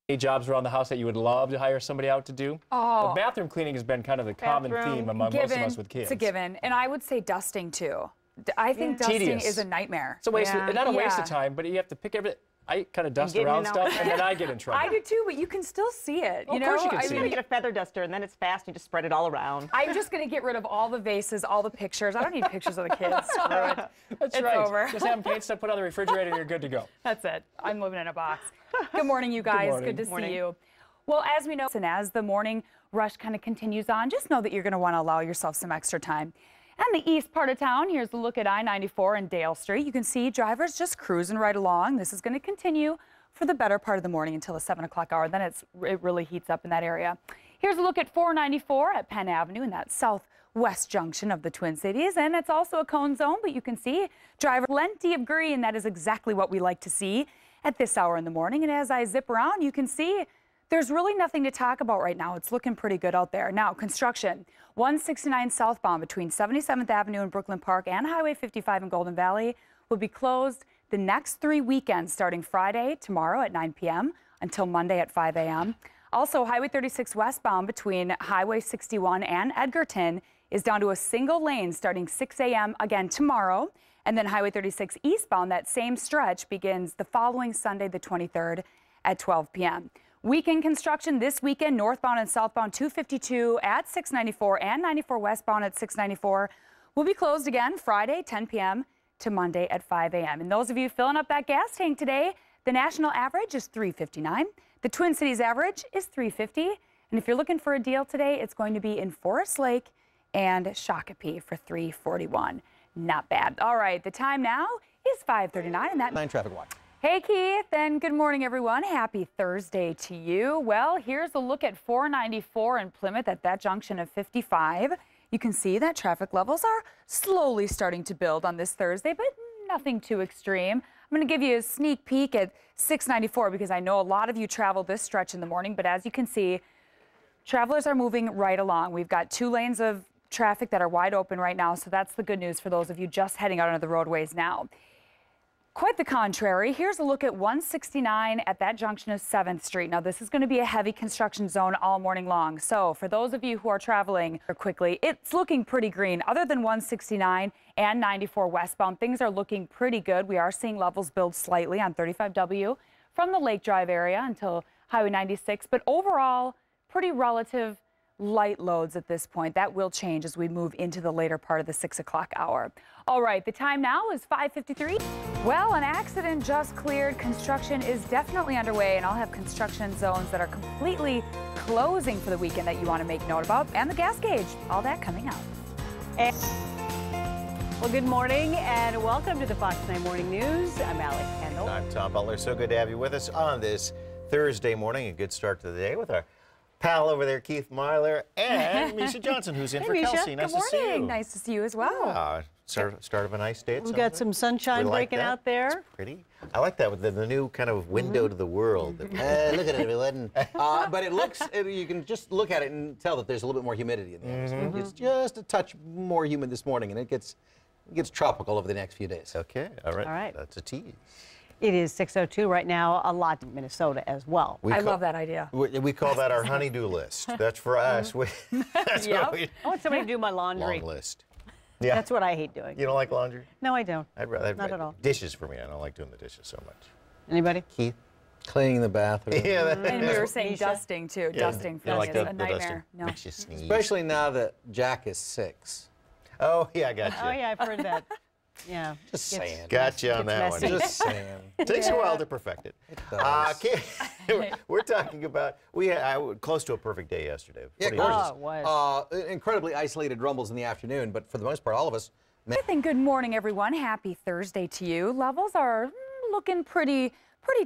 Any jobs around the house that you would love to hire somebody out to do? Oh, Well, bathroom cleaning has been kind of the common theme among most of us with kids. It's a given. And I would say dusting, too. I think dusting Tedious. is a nightmare. It's a waste of, not a waste of time, but you have to pick everything. I kind of dust around stuff, and then I get in trouble. I do, too, but you can still see it. Well, of course you can see it. You get a feather duster, and then it's fast. You just spread it all around. I'm just going to get rid of all the vases, all the pictures. I don't need pictures of the kids. Screw it. That's it's right. over. Just have them paint stuff, put it on the refrigerator, and you're good to go. That's it. I'm living in a box. Good morning, you guys. Good morning. Good to see you. Well, as we know, and as the morning rush kind of continues on, just know that you're going to want to allow yourself some extra time. And the east part of town, here's a look at I-94 and Dale Street. You can see drivers just cruising right along. This is going to continue for the better part of the morning until the 7 o'clock hour. Then it really heats up in that area. Here's a look at 494 at Penn Avenue in that southwest junction of the Twin Cities. And it's also a cone zone, but you can see driver plenty of green. That is exactly what we like to see at this hour in the morning. And as I zip around, you can see there's really nothing to talk about right now. It's looking pretty good out there. Now, construction, 169 southbound between 77th Avenue and Brooklyn Park and Highway 55 in Golden Valley will be closed the next 3 weekends, starting Friday, tomorrow at 9 p.m. until Monday at 5 a.m. Also, Highway 36 westbound between Highway 61 and Edgerton is down to a single lane starting 6 a.m. again tomorrow. And then Highway 36 eastbound, that same stretch begins the following Sunday, the 23rd at 12 p.m. Weekend construction this weekend, northbound and southbound 252 at 694 and 94 westbound at 694 will be closed again Friday, 10 p.m. to Monday at 5 a.m. And those of you filling up that gas tank today, the national average is $3.59. The Twin Cities average is $3.50. And if you're looking for a deal today, it's going to be in Forest Lake and Shakopee for $3.41. Not bad. All right, the time now is 5:39 and that 9 traffic watch. Hey, Keith, and good morning, everyone. Happy Thursday to you. Well, here's a look at 494 in Plymouth at that junction of 55. You can see that traffic levels are slowly starting to build on this Thursday, but nothing too extreme. I'm going to give you a sneak peek at 694 because I know a lot of you travel this stretch in the morning, but as you can see, travelers are moving right along. We've got 2 lanes of traffic that are wide open right now, so that's the good news for those of you just heading out onto the roadways now. Quite the contrary. Here's a look at 169 at that junction of 7th Street. Now, this is going to be a heavy construction zone all morning long. So for those of you who are traveling quickly, it's looking pretty green. Other than 169 and 94 westbound, things are looking pretty good. We are seeing levels build slightly on 35W from the Lake Drive area until Highway 96. But overall, pretty relative light loads at this point. That will change as we move into the later part of the 6 o'clock hour. All right, the time now is 5:53. Well, an accident just cleared. Construction is definitely underway, and I'll have construction zones that are completely closing for the weekend that you want to make note about, and the gas gauge. All that coming up. Well, good morning and welcome to the Fox 9 Morning News. I'm Alex Kendall. I'm Tom Butler. So good to have you with us on this Thursday morning. A good start to the day with our pal over there, Keith Myler, and Meisha Johnson, who's in for Meisha. Kelsey. Nice to see you. Nice to see you as well. Start of a nice day. We've got some sunshine breaking out there. It's pretty. I like that with the new kind of window to the world. Look at it, everyone. But it looks, you can just look at it and tell that there's a little bit more humidity in the atmosphere. It's just a touch more humid this morning, and it gets tropical over the next few days. Okay, all right. All right. That's a tease. It is 6:02 right now, a lot in Minnesota as well. I love that idea. We call that our honey-do list. That's for us. That's what we, I want somebody to do my laundry. long list. Yeah. That's what I hate doing. You don't like laundry? No, I don't. I'd rather Not at all. Dishes for me. I don't like doing the dishes so much. Anybody? Keith? Cleaning the bathroom. Yeah. And we were saying Meisha? dusting, too. Yeah, Dusting for you me like is the a nightmare. No. Makes you sneeze. Especially now that Jack is 6. Oh, yeah, I got you. Oh, yeah, I've heard that. Yeah. Just saying. Got you on that one. messy. Just saying. Takes a while to perfect it. It does. We're talking about, close to a perfect day yesterday. Yeah, Pretty gorgeous. Oh, it was. Incredibly isolated rumbles in the afternoon, but for the most part, all of us. Good morning, everyone. Happy Thursday to you. Levels are looking pretty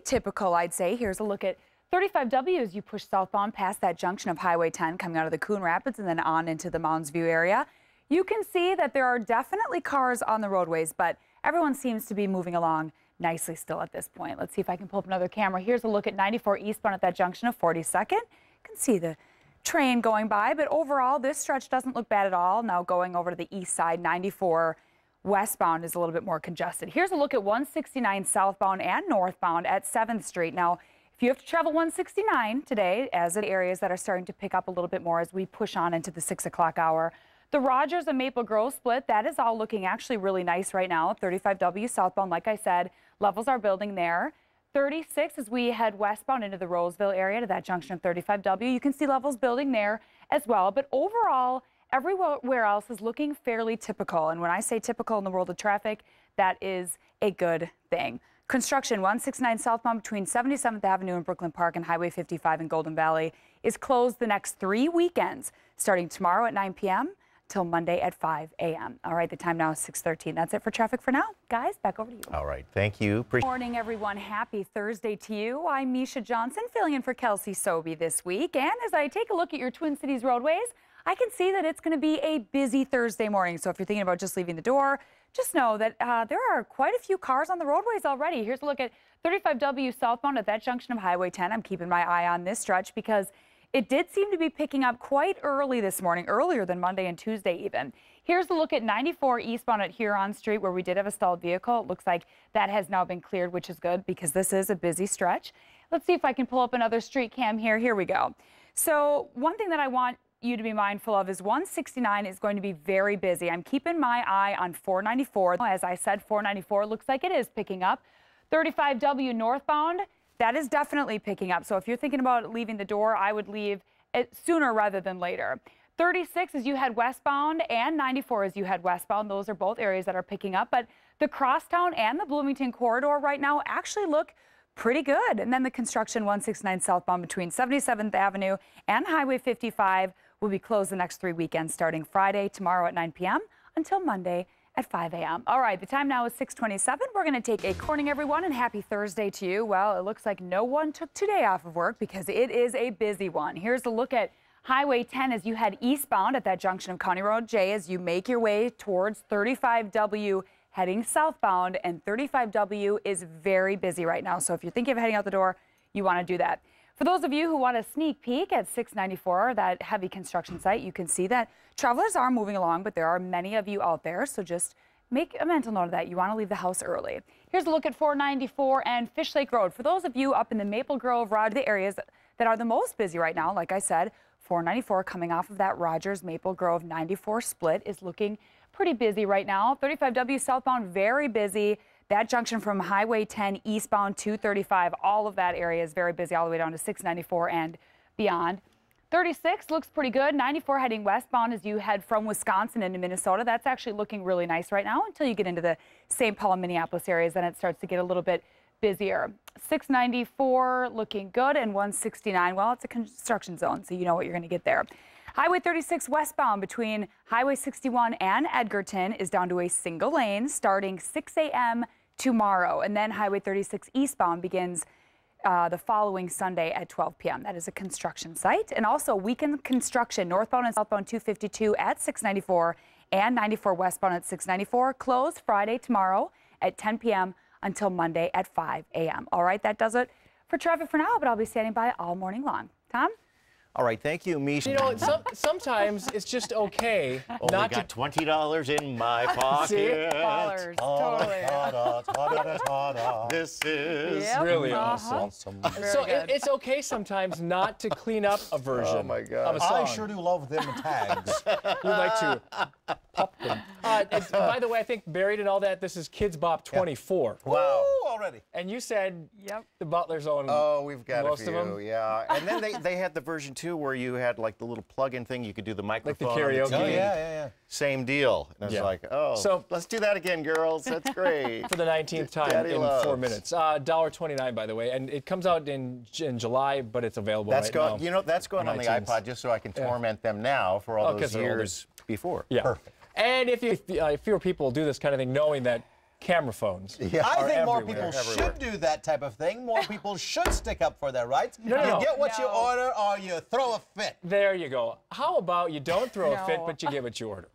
typical, I'd say. Here's a look at 35W as you push southbound past that junction of Highway 10 coming out of the Coon Rapids and then on into the Mounds View area. You can see that there are definitely cars on the roadways, but everyone seems to be moving along nicely still at this point. Let's see if I can pull up another camera. Here's a look at 94 eastbound at that junction of 42nd. You can see the train going by, but overall this stretch doesn't look bad at all. Now going over to the east side, 94 westbound is a little bit more congested. Here's a look at 169 southbound and northbound at 7th Street. Now, If you have to travel 169 today, as in areas that are starting to pick up a little bit more as we push on into the 6 o'clock hour. The Rogers and Maple Grove split, that is all looking actually really nice right now. 35W southbound, like I said, levels are building there. 36 as we head westbound into the Roseville area to that junction of 35W. You can see levels building there as well. But overall, everywhere else is looking fairly typical. And when I say typical in the world of traffic, that is a good thing. Construction 169 southbound between 77th Avenue and Brooklyn Park and Highway 55 in Golden Valley is closed the next 3 weekends, starting tomorrow at 9 p.m. till Monday at 5 a.m. All right, the time now is 6:13. That's it for traffic for now. Guys, back over to you. All right, thank you. Good morning, everyone. Happy Thursday to you. I'm Meisha Johnson, filling in for Kelsey Sobey this week. And as I take a look at your Twin Cities roadways, I can see that it's going to be a busy Thursday morning. So if you're thinking about just leaving the door, just know that there are quite a few cars on the roadways already. Here's a look at 35W southbound at that junction of Highway 10. I'm keeping my eye on this stretch because it did seem to be picking up quite early this morning, earlier than Monday and Tuesday even. Here's a look at 94 eastbound at Huron Street where we did have a stalled vehicle. It looks like that has now been cleared, which is good because this is a busy stretch. Let's see if I can pull up another street cam here. Here we go. So one thing that I want you to be mindful of is 169 is going to be very busy. I'm keeping my eye on 494. As I said, 494 looks like it is picking up. 35W northbound, that is definitely picking up. So if you're thinking about leaving the door, I would leave it sooner rather than later. 36 as you head westbound and 94 as you head westbound. Those are both areas that are picking up. But the Crosstown and the Bloomington corridor right now actually look pretty good. And then the construction 169 southbound between 77th Avenue and Highway 55 will be closed the next 3 weekends, starting Friday, tomorrow at 9 p.m. until Monday at 5 a.m. All right, the time now is 6:27. We're going to take a morning, everyone, and happy Thursday to you. Well, it looks like no one took today off of work because it is a busy one. Here's a look at Highway 10 as you head eastbound at that junction of County Road J as you make your way towards 35W heading southbound, and 35W is very busy right now. So if you're thinking of heading out the door, you want to do that. For those of you who want a sneak peek at 694, that heavy construction site, you can see that travelers are moving along, but there are many of you out there, so just make a mental note of that. You want to leave the house early. Here's a look at 494 and Fish Lake Road. For those of you up in the Maple Grove, the areas that are the most busy right now, like I said, 494 coming off of that Rogers Maple Grove 94 split is looking pretty busy right now. 35W southbound, very busy. That junction from Highway 10 eastbound to 35, all of that area is very busy all the way down to 694 and beyond. 36 looks pretty good. 94 heading westbound as you head from Wisconsin into Minnesota. That's actually looking really nice right now until you get into the St. Paul and Minneapolis areas, then it starts to get a little bit busier. 694 looking good, and 169, well, it's a construction zone, so you know what you're going to get there. Highway 36 westbound between Highway 61 and Edgerton is down to a single lane starting 6 a.m. tomorrow. And then Highway 36 eastbound begins the following Sunday at 12 p.m. That is a construction site. And also weekend construction northbound and southbound 252 at 694 and 94 westbound at 694. Closed Friday tomorrow at 10 p.m. until Monday at 5 a.m. All right, that does it for traffic for now, but I'll be standing by all morning long. Tom? All right, thank you, Meisha. You know, sometimes it's just okay not got $20 in my pocket. See? Ballers, totally. This is really awesome. So it's okay sometimes not to clean up a version of a song. I sure do love them tags. We like to pop them. By the way, I think buried in all that, this is Kids Bop 24. Wow. Ooh, already. And you said the Butler's own we've got most a few, of them. yeah. And then they had the version 2 where you had like the little plug-in thing. You could do the microphone. Like the karaoke. On the TV. Yeah. Same deal. And it's like, so let's do that again, girls. That's great. For the 19th time in 4 minutes. $1.29, by the way. And it comes out in July, but it's available right now. You know, that's going on the iPod just so I can torment them now for all those years before. Yeah. Perfect. And if fewer people do this kind of thing, knowing that camera phones I think more everywhere. people should do that type of thing. More people should stick up for their rights. No. You get what you order or you throw a fit. There you go. How about you don't throw a fit, but you get what you order?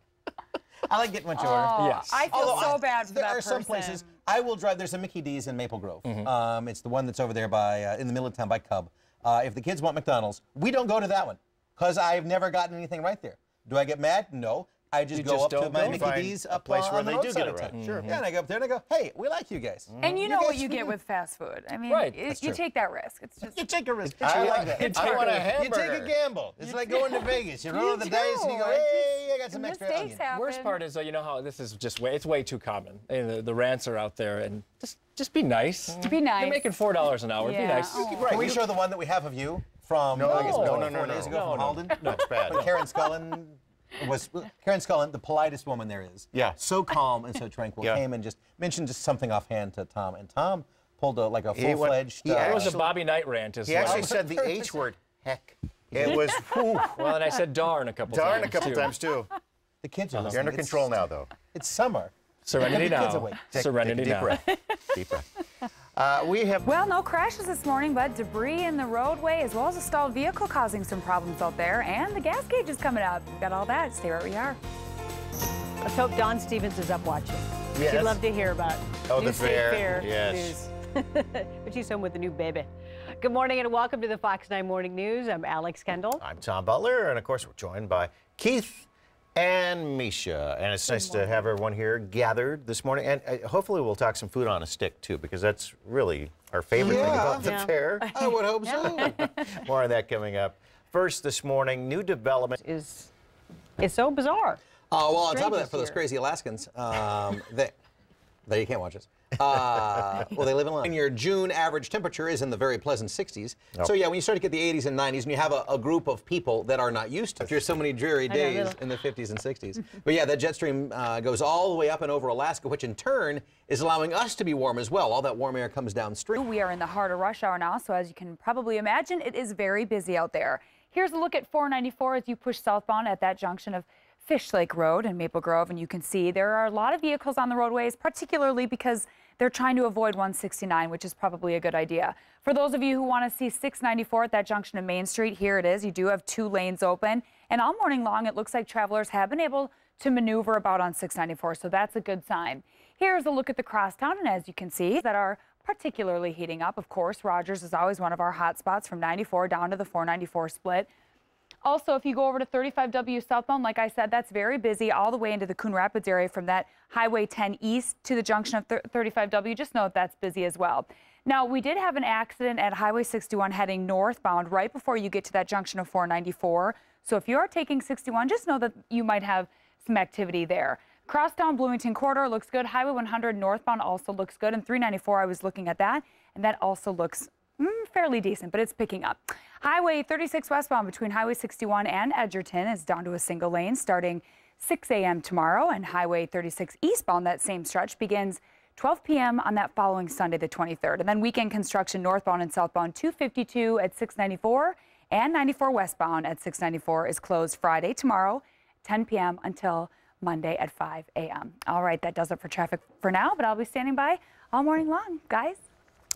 I like getting what you order. Yes. I feel so bad for that There are person. some places. I will drive. There's a Mickey D's in Maple Grove. It's the one that's over there by in the middle of town by Cub. If the kids want McDonald's, we don't go to that one because I've never gotten anything right there. Do I get mad? No. I just You go just up to don't my go? Mickey Find D's a up place where on the they do roadside get it in right. town. Sure. Yeah, and I go up there and I go, hey, we like you guys. And you know guys what you should get do- with fast food. I mean, Right, you that's true. take that risk. It's just You take a risk. I like want, that. I want a You hamburger. take a gamble. It's like going to Vegas. You roll the dice and you go, It's hey, I got just- some extra mistakes onion. happen. Worst part is, you know how this is just it's way too common. And the rants are out there, and just be nice. Be nice. You're making $4 an hour. Be Yeah. nice. Oh. Can we show the one that we have of you from No, I guess, no, 4 days ago no, from no. Halden? No, it's bad. When Karen Scullin the politest woman there is. Yeah. So calm and so tranquil. Yeah. Came and just mentioned just something offhand to Tom, and Tom pulled a He went- full-fledged. he It was a Actually- Bobby Knight rant as He well. actually said the H word, heck. It was, whew, Well, and I said darn a couple darn times. a couple too. times too. the kids are You're listening. under control now, though. It's summer. Serenity Get the kids now. away. Serenity Take a deep now. breath. Deep breath. We have. Well, no crashes this morning, but debris in the roadway as well as a stalled vehicle causing some problems out there. And the gas gauge is coming up. We've got all that. Stay right where we are. Let's hope Don Stevens is up watching. Yes. She'd love to hear about Oh, new the state fair. fair Yes. news. But she's home with the new baby. Good morning and welcome to the Fox 9 Morning News. I'm Alex Kendall. I'm Tom Butler, and of course, we're joined by Keith and Meisha. And it's nice to have everyone here gathered this morning. And hopefully, we'll talk some food on a stick, too, because that's really our favorite thing about the Yeah. fair. I would hope so. More on that coming up. First this morning, new development. It's so bizarre. Well, on top of that, Strangers for those here. crazy Alaskans, they you can't watch this. Well, they live in Alaska. And your June average temperature is in the very pleasant 60s. Oh. So yeah, when you start to get the 80s and 90s, and you have a group of people that are not used to it. After so many dreary know, days really. in the 50s and 60s. But yeah, that jet stream goes all the way up and over Alaska, which in turn is allowing us to be warm as well. All that warm air comes downstream. We are in the heart of rush hour now, so as you can probably imagine, it is very busy out there. Here's a look at 494 as you push southbound at that junction of Fish Lake Road and Maple Grove, and you can see there are a lot of vehicles on the roadways, particularly because they're trying to avoid 169, which is probably a good idea. For those of you who want to see 694 at that junction of Main Street, here it is. You do have 2 lanes open, and all morning long, it looks like travelers have been able to maneuver about on 694, so that's a good sign. Here's a look at the crosstown, and as you can see, that are particularly heating up. Of course, Rogers is always one of our hot spots from 94 down to the 494 split. Also, if you go over to 35W southbound, like I said, that's very busy all the way into the Coon Rapids area from that Highway 10 east to the junction of 35W. Just know that's busy as well. Now, we did have an accident at Highway 61 heading northbound right before you get to that junction of 494. So if you are taking 61, just know that you might have some activity there. Crosstown Bloomington corridor looks good. Highway 100 northbound also looks good. And 394, I was looking at that, and that also looks fairly decent, but it's picking up. Highway 36 westbound between Highway 61 and Edgerton is down to a single lane starting 6 a.m. tomorrow, and Highway 36 eastbound, that same stretch, begins 12 p.m. on that following Sunday, the 23rd. And then weekend construction northbound and southbound 252 at 694 and 94 westbound at 694 is closed Friday tomorrow, 10 p.m. until Monday at 5 a.m. All right, that does it for traffic for now, but I'll be standing by all morning long, guys.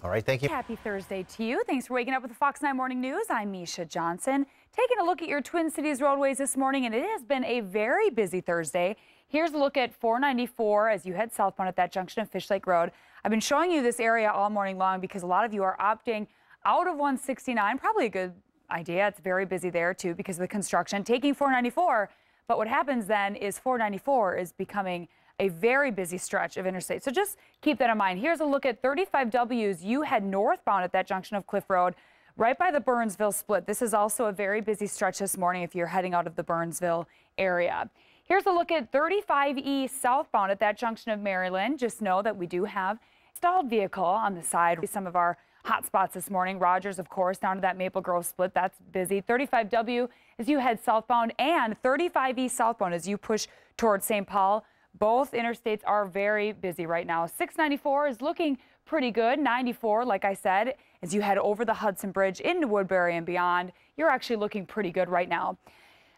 All right, thank you. Happy Thursday to you. Thanks for waking up with the Fox 9 Morning News. I'm Meisha Johnson. Taking a look at your Twin Cities roadways this morning, and it has been a very busy Thursday. Here's a look at 494 as you head southbound at that junction of Fish Lake Road. I've been showing you this area all morning long because a lot of you are opting out of 169. Probably a good idea. It's very busy there too because of the construction. Taking 494, but what happens then is 494 is becoming a very busy stretch of interstate. So just keep that in mind. Here's a look at 35Ws. You head northbound at that junction of Cliff Road, right by the Burnsville split. This is also a very busy stretch this morning if you're heading out of the Burnsville area. Here's a look at 35E southbound at that junction of Maryland. Just know that we do have a stalled vehicle on the side. Some of our hot spots this morning. Rogers, of course, down to that Maple Grove split. That's busy. 35W as you head southbound, and 35E southbound as you push towards St. Paul. Both interstates are very busy right now. 694 is looking pretty good. 94, like I said, as you head over the Hudson Bridge into Woodbury and beyond, you're actually looking pretty good right now.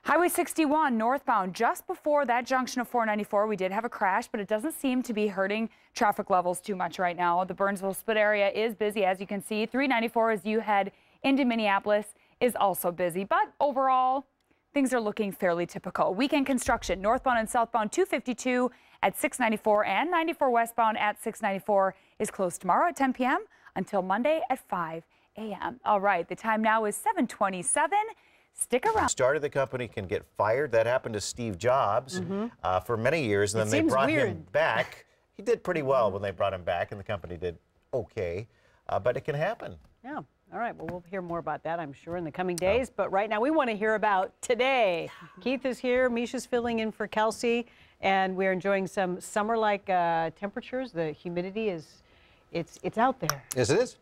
Highway 61 northbound, just before that junction of 494, we did have a crash, but it doesn't seem to be hurting traffic levels too much right now. The Burnsville split area is busy, as you can see. 394 as you head into Minneapolis is also busy, but overall, things are looking fairly typical. Weekend construction, northbound and southbound 252 at 694 and 94 westbound at 694 is closed tomorrow at 10 p.m. until Monday at 5 a.m. All right, the time now is 7:27. Stick around. Started the company can get fired. That happened to Steve Jobs for many years, and then they brought him back. He did pretty well when they brought him back, and the company did okay, but it can happen. Yeah. All right. Well, we'll hear more about that, I'm sure, in the coming days. But right now, we want to hear about today. Keith is here. Misha's filling in for Kelsey, and we're enjoying some summer-like temperatures. The humidity it's out there. Yes, it is.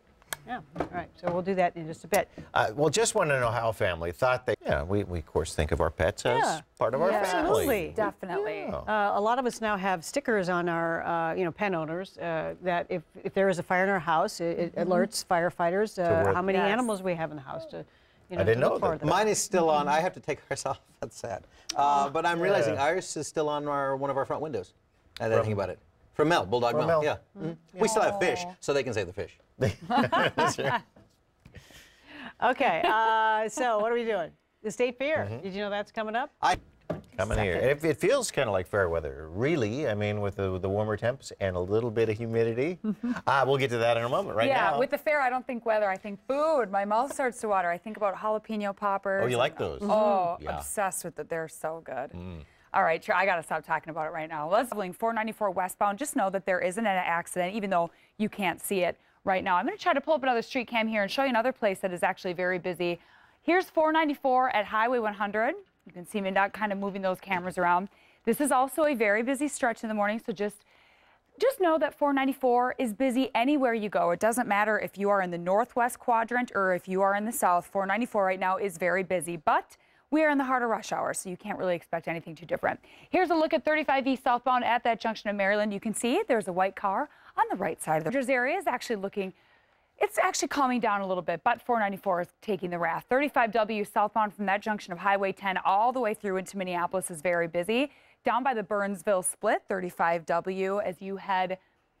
Yeah. All right. So we'll do that in just a bit. Well, just want to know how family thought they. Yeah, we of course think of our pets as part of our family. Absolutely. Definitely. Yeah. A lot of us now have stickers on our, pet owners that if there is a fire in our house, it alerts firefighters how many animals we have in the house to, I didn't know that. Mine is still on. I have to take ours off. That's sad. But I'm realizing ours is still on one of our front windows. Now that I think about it. From Mel, Bulldog Mel. Yeah. We still have fish, so they can save the fish. Okay. So what are we doing? The State Fair. Did you know that's coming up? Coming here. It feels kind of like fair weather, really. I mean, with the warmer temps and a little bit of humidity. We'll get to that in a moment. Right now. Yeah, with the fair, I don't think weather. I think food. My mouth starts to water. I think about jalapeno poppers. Oh, you like those? Oh, obsessed with it. They're so good. All right, I got to stop talking about it right now. Let's 494 westbound. Just know that there isn't an accident, even though you can't see it right now. I'm going to try to pull up another street cam here and show you another place that is actually very busy. Here's 494 at Highway 100. You can see me not kind of moving those cameras around. This is also a very busy stretch in the morning, so just know that 494 is busy anywhere you go. It doesn't matter if you are in the northwest quadrant or if you are in the south. 494 right now is very busy, but we are in the heart of rush hour, so you can't really expect anything too different. Here's a look at 35 East southbound at that junction of Maryland. You can see there's a white car on the right side of the area. Is actually looking, it's actually calming down a little bit, but 494 is taking the wrath. 35W southbound from that junction of Highway 10 all the way through into Minneapolis is very busy. Down by the Burnsville split, 35W as you head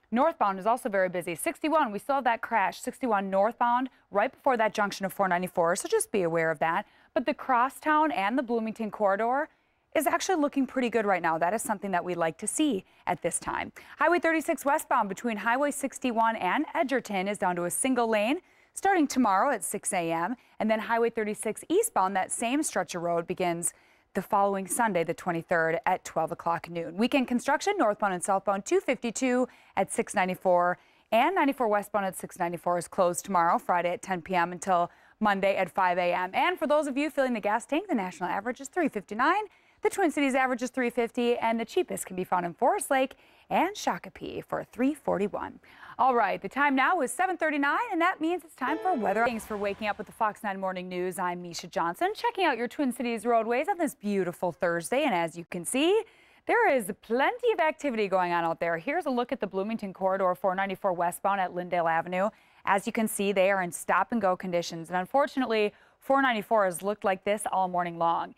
northbound is also very busy. 61, we still have that crash. 61 northbound right before that junction of 494, so just be aware of that. But the Crosstown and the Bloomington corridor is actually looking pretty good right now. That is something that we'd like to see at this time. Highway 36 westbound between Highway 61 and Edgerton is down to a single lane starting tomorrow at 6 a.m. And then Highway 36 eastbound, that same stretch of road begins the following Sunday, the 23rd at 12 o'clock noon. Weekend construction northbound and southbound 252 at 694 and 94 westbound at 694 is closed tomorrow, Friday at 10 p.m. until Monday at 5 a.m. And for those of you filling the gas tank, the national average is $3.59. The Twin Cities average is $3.50, and the cheapest can be found in Forest Lake and Shakopee for $3.41. All right, the time now is 7:39, and that means it's time for weather. Thanks for waking up with the Fox 9 Morning News. I'm Meisha Johnson, checking out your Twin Cities roadways on this beautiful Thursday, and as you can see, there is plenty of activity going on out there. Here's a look at the Bloomington corridor, 494 westbound at Lyndale Avenue. As you can see, they are in stop-and-go conditions, and unfortunately, 494 has looked like this all morning long.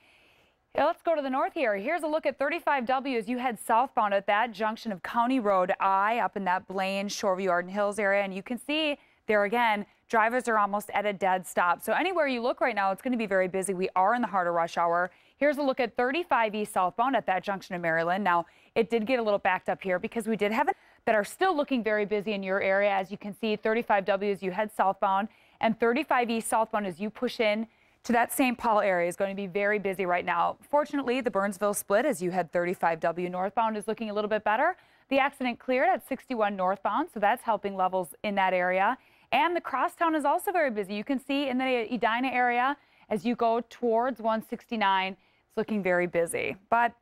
Now let's go to the north here. Here's a look at 35W as you head southbound at that junction of County Road I up in that Blaine, Shoreview, Arden Hills area. And you can see there again, drivers are almost at a dead stop. So anywhere you look right now, it's going to be very busy. We are in the heart of rush hour. Here's a look at 35 East southbound at that junction of Maryland. Now, it did get a little backed up here because we did have it that are still looking very busy in your area. As you can see, 35W as you head southbound and 35 East southbound as you push in to that St. Paul area is going to be very busy right now. Fortunately, the Burnsville split as you head 35W northbound is looking a little bit better. The accident cleared at 61 northbound, so that's helping levels in that area. And the Crosstown is also very busy. You can see in the Edina area as you go towards 169, it's looking very busy. But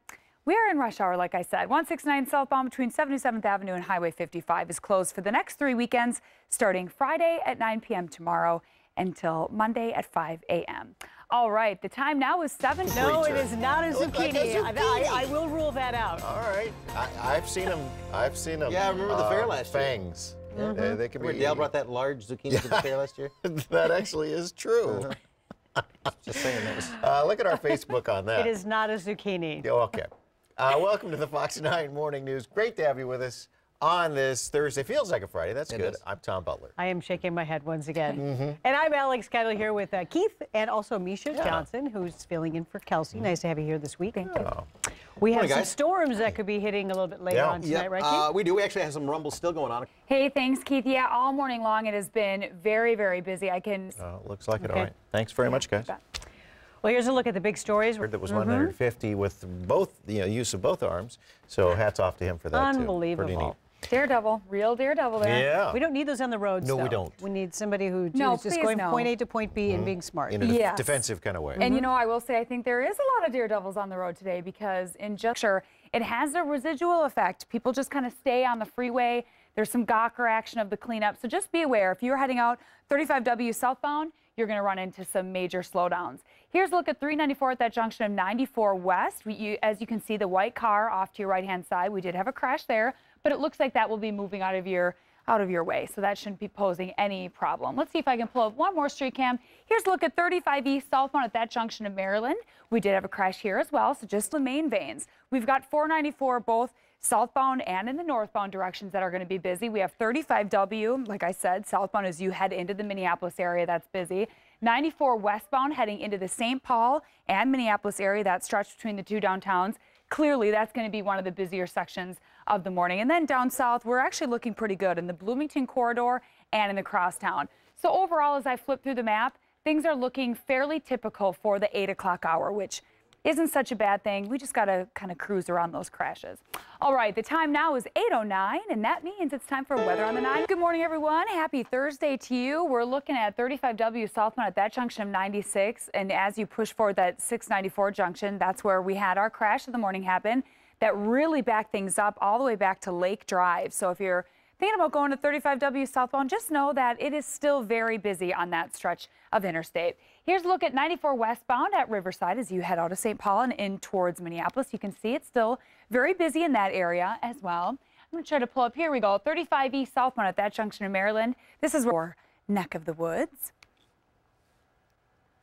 we are in rush hour, like I said. 169 southbound between 77th Avenue and Highway 55 is closed for the next 3 weekends, starting Friday at 9 p.m. tomorrow until Monday at 5 a.m. All right, the time now is 7. No, it is not a zucchini. I will rule that out. All right, I've seen them. I've seen them. Yeah, I remember the fair last year. Fangs. They can be. Dale brought that large zucchini to the fair last year. That actually is true. Just saying that. Look at our Facebook on that. It is not a zucchini. Okay. Welcome to the Fox 9 Morning News. Great to have you with us on this Thursday. Feels like a Friday. That's good. I'm Tom Butler. I am shaking my head once again. And I'm Alex Kettle here with Keith and also Meisha Johnson, who's filling in for Kelsey. Nice to have you here this week. Thank you. We have some storms that could be hitting a little bit later on tonight, right, Keith? We do. We actually have some rumbles still going on. Hey, thanks, Keith. Yeah, all morning long it has been very, very busy. I can... Looks like it. All right. Thanks very much, guys. Well, here's a look at the big stories. That was 150 with both, use of both arms. So hats off to him for that, too. Unbelievable. Pretty neat. Daredevil, real daredevil there. Yeah. We don't need those on the roads. No, we though. don't. We need somebody who is No, just please going no. from point A to point B and being smart. In a Yes. defensive kind of way. And you know, I will say I think there is a lot of daredevils on the road today because in just sure it has a residual effect. People just kind of stay on the freeway. There's some Gawker action of the cleanup. So just be aware if you're heading out 35W southbound, you're going to run into some major slowdowns. Here's a look at 394 at that junction of 94 West. As you can see, the white car off to your right-hand side. We did have a crash there, but it looks like that will be moving out of your way, so that shouldn't be posing any problem. Let's see if I can pull up one more street cam. Here's a look at 35 East southbound at that junction of Maryland. We did have a crash here as well, so just the main veins. We've got 494 both southbound and in the northbound directions that are going to be busy. We have 35W, like I said, southbound as you head into the Minneapolis area, that's busy. 94 westbound heading into the St. Paul and Minneapolis area, that stretch between the two downtowns. Clearly, that's going to be one of the busier sections of the morning. And then down south, we're actually looking pretty good in the Bloomington corridor and in the crosstown. So overall, as I flip through the map, things are looking fairly typical for the 8 o'clock hour, which isn't such a bad thing. We just got to kind of cruise around those crashes. All right, the time now is 8:09, and that means it's time for Weather on the 9. Good morning, everyone. Happy Thursday to you. We're looking at 35W southbound at that junction of 96, and as you push forward that 694 junction, that's where we had our crash of the morning happen. That really backed things up all the way back to Lake Drive. So if you're thinking about going to 35W southbound, just know that it is still very busy on that stretch of interstate. Here's a look at 94 westbound at Riverside as you head out of St. Paul and in towards Minneapolis. You can see it's still very busy in that area as well. I'm going to try to pull up. Here we go. 35 East southbound at that junction in Maryland. This is our neck of the woods.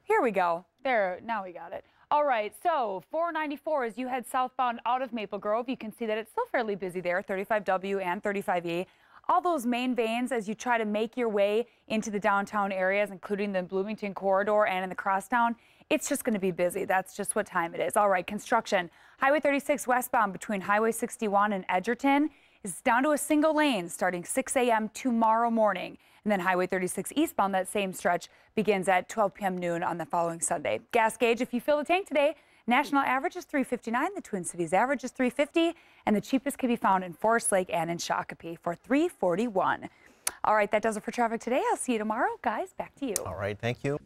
Here we go. There, now we got it. All right, so 494 as you head southbound out of Maple Grove, you can see that it's still fairly busy there, 35W and 35E. All those main veins as you try to make your way into the downtown areas, including the Bloomington corridor and in the crosstown, it's just going to be busy. That's just what time it is. All right, construction. Highway 36 westbound between Highway 61 and Edgerton is down to a single lane starting 6 a.m. tomorrow morning. And then Highway 36 eastbound, that same stretch, begins at 12 p.m. noon on the following Sunday. Gas gauge, if you fill the tank today, national average is $3.59, the Twin Cities average is $3.50, and the cheapest can be found in Forest Lake and in Shakopee for $3.41. All right, that does it for traffic today. I'll see you tomorrow. Guys, back to you. All right, thank you.